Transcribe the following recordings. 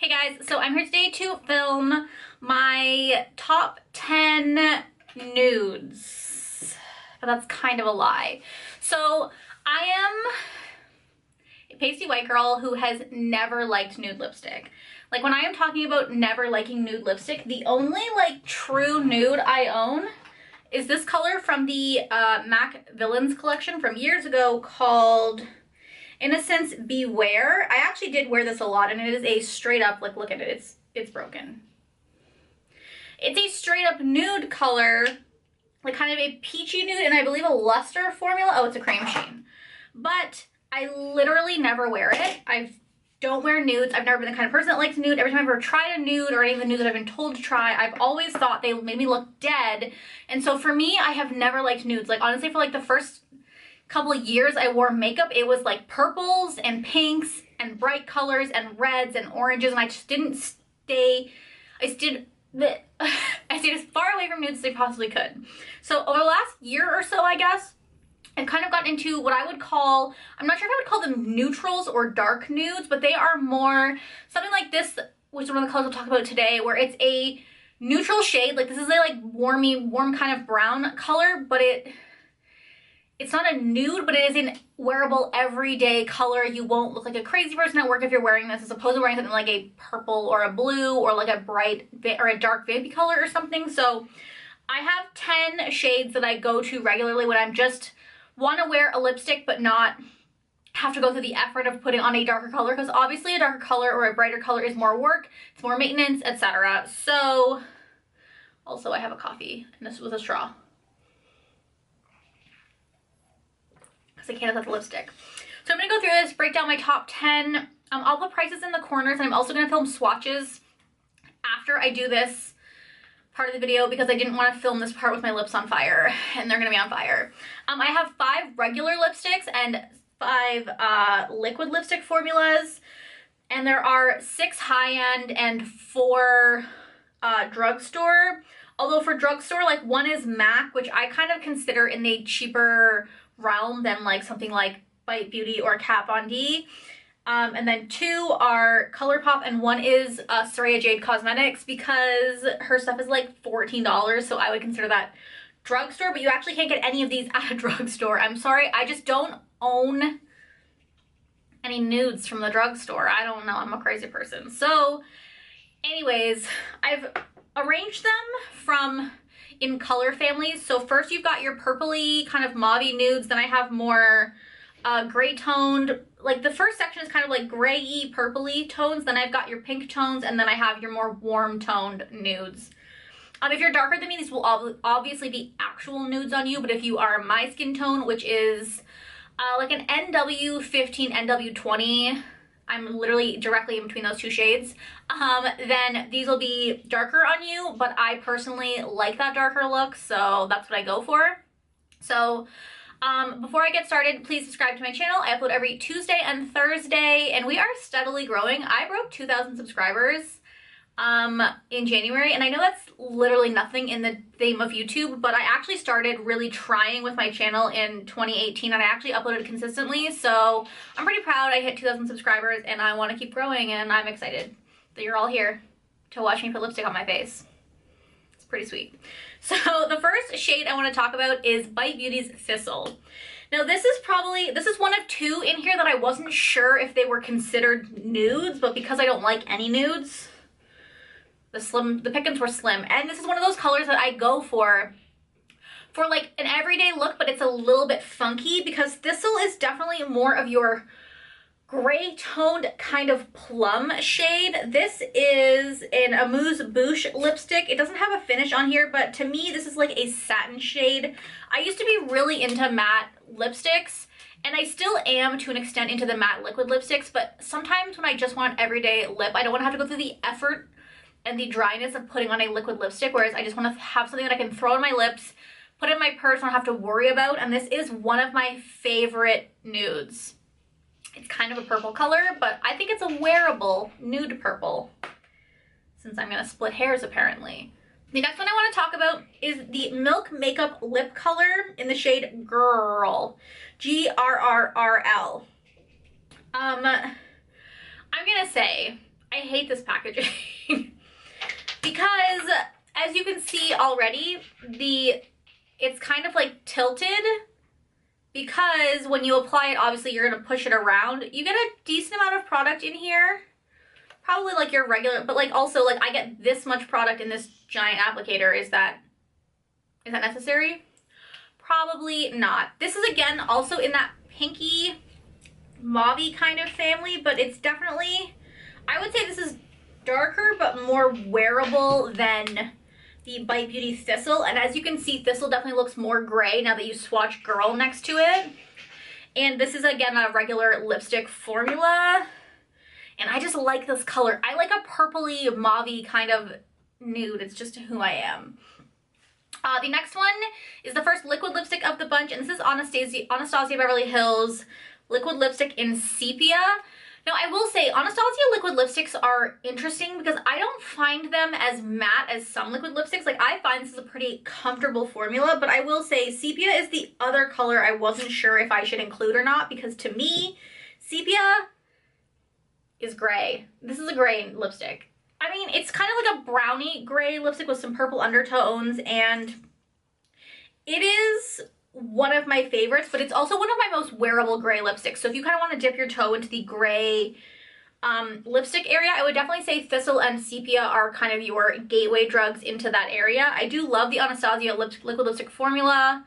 Hey guys, so I'm here today to film my top 10 nudes, but that's kind of a lie. So I am a pasty white girl who has never liked nude lipstick. Like when I am talking about never liking nude lipstick, the only like true nude I own is this color from the MAC Villains collection from years ago called Innocence Beware. I actually did wear this a lot, and it is a straight up, like, look at it, it's broken. It's a straight up nude color, like kind of a peachy nude, and I believe a luster formula. Oh, it's a cream sheen. But I literally never wear it. I don't wear nudes. I've never been the kind of person that likes nude. Every time I've ever tried a nude or any of the nudes that I've been told to try, I've always thought they made me look dead. And so for me, I have never liked nudes. Like honestly, for like the first couple of years I wore makeup, it was like purples and pinks and bright colors and reds and oranges, and I just didn't stay, I stayed as far away from nudes as I possibly could. So over the last year or so, I guess, I've kind of gotten into what I would call, I'm not sure if I would call them neutrals or dark nudes, but they are more something like this, which is one of the colors we'll talk about today, where it's a neutral shade. Like this is a like warm kind of brown color, but it's not a nude, but it is a wearable everyday color. You won't look like a crazy person at work if you're wearing this, as opposed to wearing something like a purple or a blue or like a bright or a dark baby color or something. So I have 10 shades that I go to regularly when I'm just want to wear a lipstick but not have to go through the effort of putting on a darker color, because obviously a darker color or a brighter color is more work, it's more maintenance, etc. So also I have a coffee, and this was a straw. I can't without the lipstick. So I'm gonna go through this, break down my top 10. I'll put prices in the corners, and I'm also gonna film swatches after I do this part of the video because I didn't want to film this part with my lips on fire, and they're gonna be on fire. I have 5 regular lipsticks and 5 liquid lipstick formulas, and there are 6 high-end and 4 drugstore. Although for drugstore, like 1 is MAC, which I kind of consider in the cheaper realm than like something like Bite Beauty or Kat Von D. And then 2 are Colourpop, and 1 is Saraya Jade Cosmetics, because her stuff is like $14, so I would consider that drugstore, but you actually can't get any of these at a drugstore. I'm sorry, I just don't own any nudes from the drugstore. I don't know, I'm a crazy person. So anyways, I've arranged them from in color families. So first you've got your purpley kind of mauvey nudes, then I have more gray toned, like the first section is kind of like gray-y purpley tones, then I've got your pink tones, and then I have your more warm toned nudes. If you're darker than me, these will obviously be actual nudes on you, but if you are my skin tone, which is like an NW15, NW20, I'm literally directly in between those 2 shades, then these will be darker on you, but I personally like that darker look, so that's what I go for. So before I get started, please subscribe to my channel. I upload every Tuesday and Thursday, and we are steadily growing. I broke 2,000 subscribers in January, and I know that's literally nothing in the theme of YouTube, but I actually started really trying with my channel in 2018, and I actually uploaded consistently, so I'm pretty proud I hit 2,000 subscribers, and I want to keep growing, and I'm excited that you're all here to watch me put lipstick on my face. It's pretty sweet. So the first shade I want to talk about is Bite Beauty's Thistle. Now this is one of 2 in here that I wasn't sure if they were considered nudes, but because I don't like any nudes, the pickings were slim, and this is one of those colors that I go for like an everyday look, but it's a little bit funky because Thistle is definitely more of your gray toned kind of plum shade. This is an Amuse Bouche lipstick. It doesn't have a finish on here, but to me this is like a satin shade. I used to be really into matte lipsticks, and I still am to an extent into the matte liquid lipsticks, but sometimes when I just want an everyday lip, I don't want to have to go through the effort and the dryness of putting on a liquid lipstick, whereas I just want to have something that I can throw on my lips, put in my purse, don't have to worry about, and this is one of my favorite nudes. It's kind of a purple color, but I think it's a wearable nude purple, since I'm going to split hairs apparently. The next one I want to talk about is the Milk Makeup Lip Color in the shade Grrrl. Grrrl. I'm going to say, I hate this packaging because as you can see already, it's kind of like tilted because when you apply it, obviously you're going to push it around. You get a decent amount of product in here. Probably like your regular, but like also like I get this much product in this giant applicator. Is that necessary? Probably not. This is again also in that pinky mauve-y kind of family, but it's definitely, I would say this is darker but more wearable than the Bite Beauty Thistle. And as you can see, Thistle definitely looks more gray now that you swatch Grrrl next to it. And this is again a regular lipstick formula. And I just like this color. I like a purpley, mauve-y kind of nude. It's just who I am. The next one is the first liquid lipstick of the bunch, and this is Anastasia Beverly Hills liquid lipstick in Sepia. Now, I will say Anastasia liquid lipsticks are interesting because I don't find them as matte as some liquid lipsticks. Like, I find this is a pretty comfortable formula, but I will say Sepia is the other color I wasn't sure if I should include or not, because to me, Sepia is gray. This is a gray lipstick. I mean, it's kind of like a brownie gray lipstick with some purple undertones, and it is one of my favorites, but it's also one of my most wearable gray lipsticks. So if you kind of want to dip your toe into the gray lipstick area, I would definitely say Thistle and Sepia are kind of your gateway drugs into that area. I do love the Anastasia liquid lipstick formula.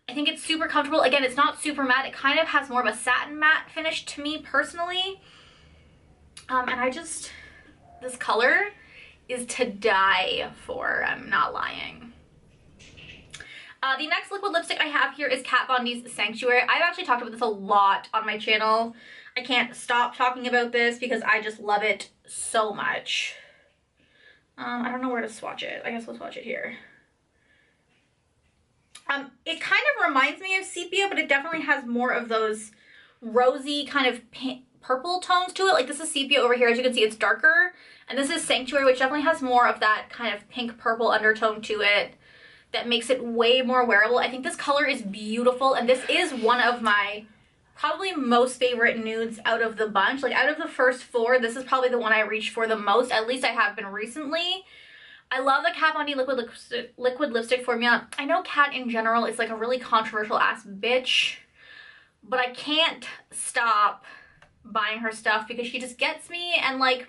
I think it's super comfortable. Again, it's not super matte. It kind of has more of a satin matte finish to me personally. And this color is to die for. I'm not lying. The next liquid lipstick I have here is Kat Von D's Sanctuary. I've actually talked about this a lot on my channel. I can't stop talking about this because I just love it so much. I don't know where to swatch it. I guess we'll swatch it here. It kind of reminds me of Sepia, but it definitely has more of those rosy kind of purple tones to it. Like, this is Sepia over here. As you can see, it's darker. And this is Sanctuary, which definitely has more of that kind of pink purple undertone to it that makes it way more wearable. I think this color is beautiful, and this is one of my probably most favorite nudes out of the bunch. Like, out of the first four, this is probably the one I reached for the most. At least I have been recently. I love the Kat Von D liquid lipstick formula. I know Kat in general is like a really controversial ass bitch, but I can't stop buying her stuff because she just gets me. And like,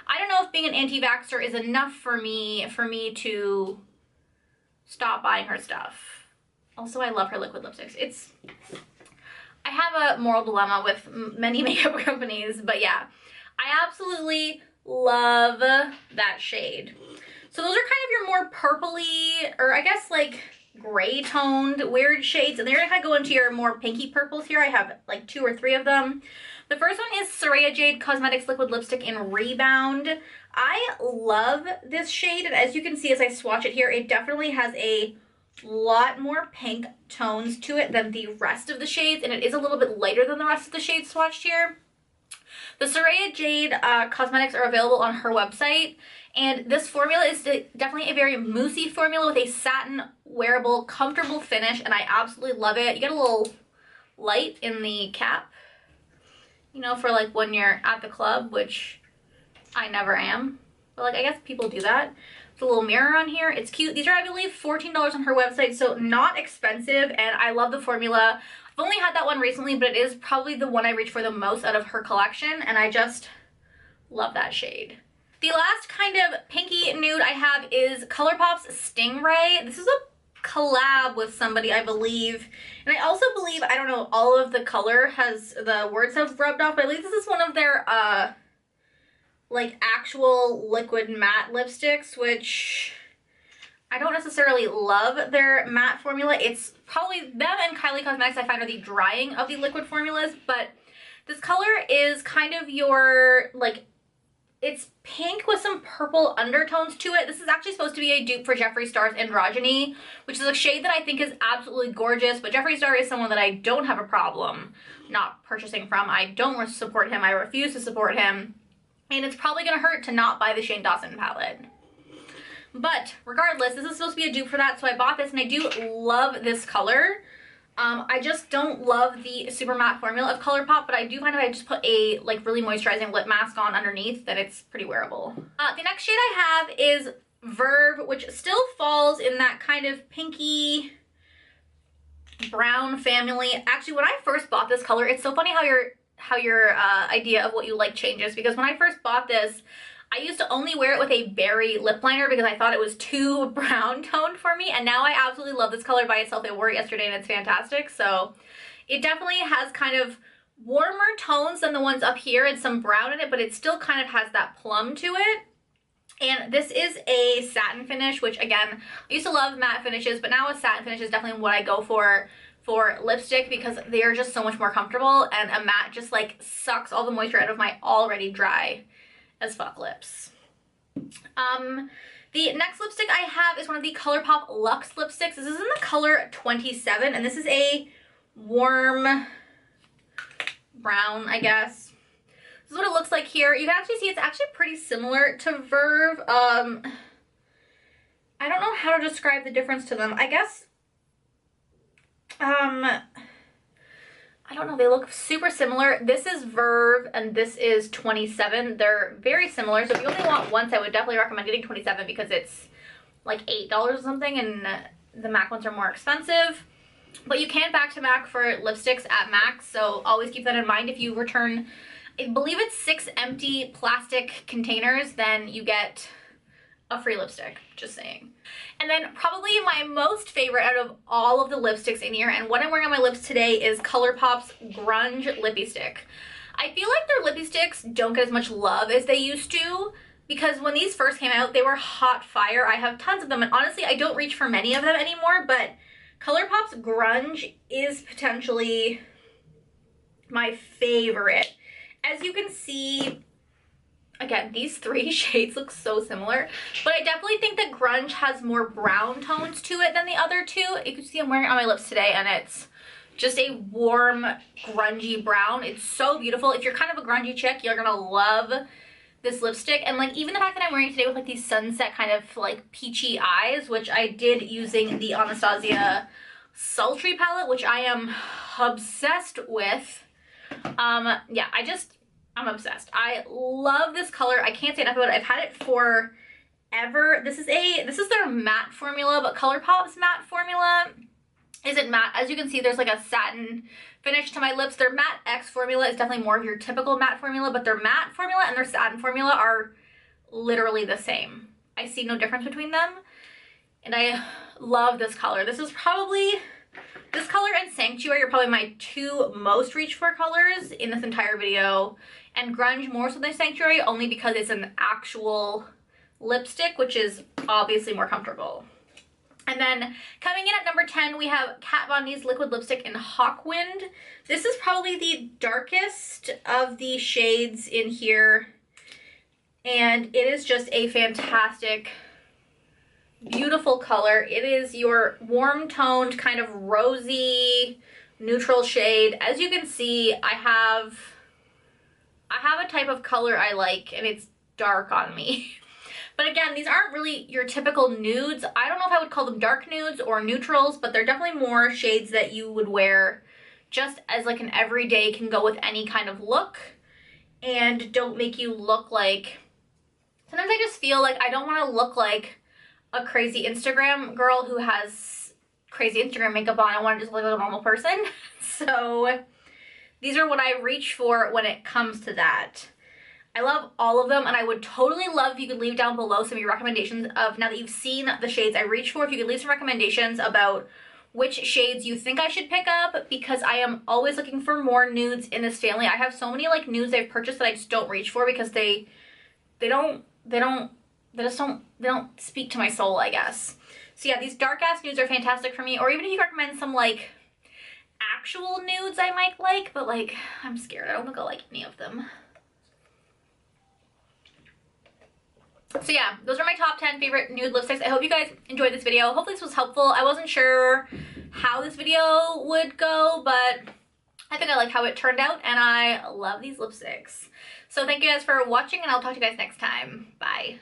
I don't know if being an anti-vaxxer is enough for me to stop buying her stuff. Also, I love her liquid lipsticks. I have a moral dilemma with many makeup companies, but yeah, I absolutely love that shade. So those are kind of your more purpley, or I guess like gray toned weird shades, and they're gonna go into your more pinky purples here. I have like 2 or 3 of them. The first one is Saraya Jade Cosmetics Liquid Lipstick in Rebound. I love this shade, and as you can see as I swatch it here, it definitely has a lot more pink tones to it than the rest of the shades, and it is a little bit lighter than the rest of the shades swatched here. The Saraya Jade cosmetics are available on her website, and this formula is definitely a very moussey formula with a satin, wearable, comfortable finish, and I absolutely love it. You get a little light in the cap, you know, for like when you're at the club, which I never am, but like I guess people do that. It's a little mirror on here. It's cute. These are, I believe, $14 on her website, so not expensive, and I love the formula. I've only had that one recently, but it is probably the one I reach for the most out of her collection, and I just love that shade. The last kind of pinky nude I have is Colourpop's Stingray. This is a collab with somebody, I believe, and I also believe, I don't know, all of the color has, the words have rubbed off, but I believe this is one of their like actual liquid matte lipsticks, which I don't necessarily love their matte formula. It's probably them and Kylie Cosmetics I find are the drying of the liquid formulas, but this color is kind of your, like, it's pink with some purple undertones to it. This is actually supposed to be a dupe for Jeffree Star's Androgyny, which is a shade that I think is absolutely gorgeous, but Jeffree Star is someone that I don't have a problem not purchasing from. I don't support him. I refuse to support him. And it's probably going to hurt to not buy the Shane Dawson palette. But regardless, this is supposed to be a dupe for that, so I bought this, and I do love this color. I just don't love the super matte formula of Colourpop, but I do find if I just put a like really moisturizing lip mask on underneath, that it's pretty wearable. The next shade I have is Verve, which still falls in that kind of pinky brown family. Actually, when I first bought this color, it's so funny how your idea of what you like changes, because when I first bought this, I used to only wear it with a berry lip liner because I thought it was too brown toned for me, and now I absolutely love this color by itself. I wore it yesterday and it's fantastic. So it definitely has kind of warmer tones than the ones up here and some brown in it, but it still kind of has that plum to it. And this is a satin finish, which again, I used to love matte finishes, but now a satin finish is definitely what I go for lipstick because they are just so much more comfortable, and a matte just like sucks all the moisture out of my already dry as fuck lips. The next lipstick I have is one of the Colourpop Lux lipsticks. This is in the color 27, and this is a warm brown, I guess. This is what it looks like here. You can actually see it's actually pretty similar to Verve. I don't know how to describe the difference to them. I guess, I don't know, they look super similar. This is Verve and this is 27. They're very similar, so if you only want once, I would definitely recommend getting 27 because it's like $8 or something, and the MAC ones are more expensive. But you can back to MAC for lipsticks at MAC, so always keep that in mind. If you return, I believe it's 6 empty plastic containers, then you get a free lipstick, just saying. And then probably my most favorite out of all of the lipsticks in here, and what I'm wearing on my lips today, is Colourpop's Grunge Lippie Stick. I feel like their Lippie Sticks don't get as much love as they used to, because when these first came out, they were hot fire. I have tons of them, and honestly, I don't reach for many of them anymore, but Colourpop's Grunge is potentially my favorite. As you can see, again, these 3 shades look so similar, but I definitely think that Grunge has more brown tones to it than the other 2. You can see I'm wearing it on my lips today, and it's just a warm, grungy brown. It's so beautiful. If you're kind of a grungy chick, you're gonna love this lipstick. And like, even the fact that I'm wearing it today with like these sunset kind of like peachy eyes, which I did using the Anastasia Sultry palette, which I am obsessed with. Yeah, I'm obsessed. I love this color. I can't say enough about it. I've had it forever. This is their matte formula, but Colourpop's matte formula isn't matte. As you can see, there's like a satin finish to my lips. Their Matte X formula is definitely more of your typical matte formula, but their matte formula and their satin formula are literally the same. I see no difference between them, and I love this color. This color and Sanctuary are probably my 2 most reached for colors in this entire video, and Grunge more so than Sanctuary, only because it's an actual lipstick, which is obviously more comfortable. And then coming in at number 10, we have Kat Von D's liquid lipstick in Hawkwind. This is probably the darkest of the shades in here, and it is just a fantastic, beautiful color. It is your warm toned kind of rosy neutral shade. As you can see, I have a type of color I like, and it's dark on me. But again, these aren't really your typical nudes. I don't know if I would call them dark nudes or neutrals, but they're definitely more shades that you would wear just as like an everyday, can go with any kind of look, and don't make you look like, sometimes I just feel like I don't want to look like a crazy Instagram girl who has crazy Instagram makeup on. I want to just look like a normal person. So these are what I reach for when it comes to that. I love all of them, and I would totally love if you could leave down below some of your recommendations of, now that you've seen the shades I reach for, if you could leave some recommendations about which shades you think I should pick up, because I am always looking for more nudes in this family. I have so many like nudes I've purchased that I just don't reach for because they don't speak to my soul, I guess. So yeah, these dark ass nudes are fantastic for me, or even if you recommend some like actual nudes I might like, but like, I'm scared. I don't want to go like any of them. So yeah, those are my top 10 favorite nude lipsticks. I hope you guys enjoyed this video. Hopefully this was helpful. I wasn't sure how this video would go, but I think I like how it turned out, and I love these lipsticks. So thank you guys for watching, and I'll talk to you guys next time. Bye.